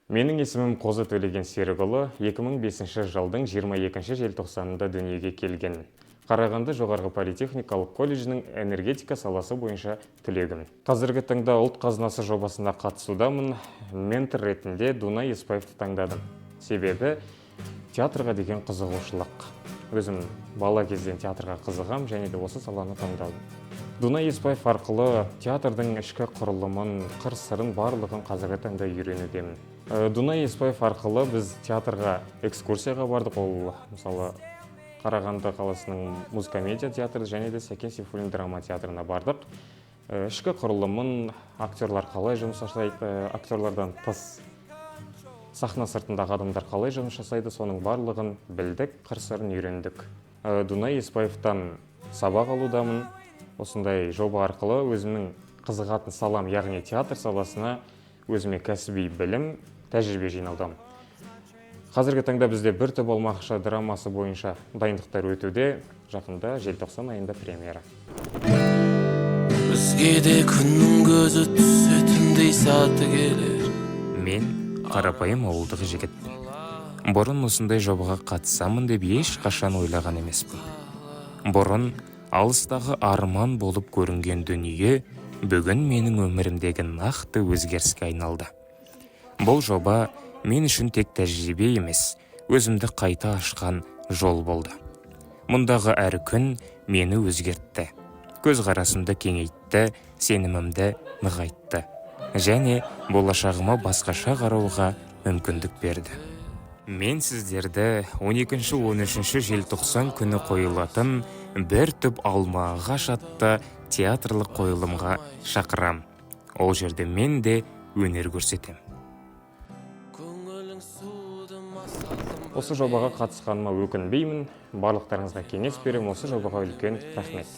Менің есімім Қозы Төлеген Серікұлы 2005 жылдың 22 желтоқсанында дүниеге келген. Қарағанды жоғарғы политехникалық колледжінің энергетика саласы бойынша түлегім. Қазіргі таңда ұлт қазынасы жобасына қатысудамын. Ментор ретінде Дунай Еспаевты таңдадым. Себебі театрға деген қызығушылық. Өзім бала кезден театрға қызығам және де осы саланы таңдадым. Дунай Еспаев арқылы театрдың ішкі құрылымын, қыр-сырын барлығын қазіргі таңда үйренудемін. Дунай Еспаев арқылы біз театрға экскурсияға бардық. Ол мысалы Қарағанды қаласының музыкомедия театры және де Сәкен Сейфуллин драма театрына бардық. Ішкі құрылымын, актерлар қалай жұмыс жасайды, актерлардан тыс сахна сыртындағы адамдар қалай жұмыс жасайды, соның барлығын білдік, қыр-сырын үйрендік. Дунай Еспаевтан сабақ алудамын. Осындай жоба арқылы өзімнің қызығатын салам, яғни театр саласына өзіме кәсіби білім, тәжірибе жинаудамын. Қазіргі таңда бізде бір түп болмақшы драмасы бойынша дайындықтар өтуде, жақында желтоқсан айында премьера. Бізге де күннің көзі түсетіндей сәті келер. Мен қарапайым ауылдық жігітпін. Бұрын осындай жобаға қатысамын деп ешқашан ойлаған емеспін. Бұрын алыстағы арман болып көрінген дүние бүгін менің өмірімдегі нақты өзгеріске айналды. Бұл жоба мен үшін тек тәжірибе емес, өзімді қайта ашқан жол болды. Мұндағы әр күн мені өзгертті, көзқарасымды кеңейтті, сенімімді нығайтты және болашағыма басқаша қарауға мүмкіндік берді. Мен сіздерді 12-13 желтоқсан күні қойылатын бір түп алма ағаш атты театрлық қойылымға шақырам. Ол жерде мен де өнер көрсетем. Осы жобаға қатысқаныма өкінбеймін. Барлықтарыңызға кеңес берем. Осы жобаға үлкен рахмет.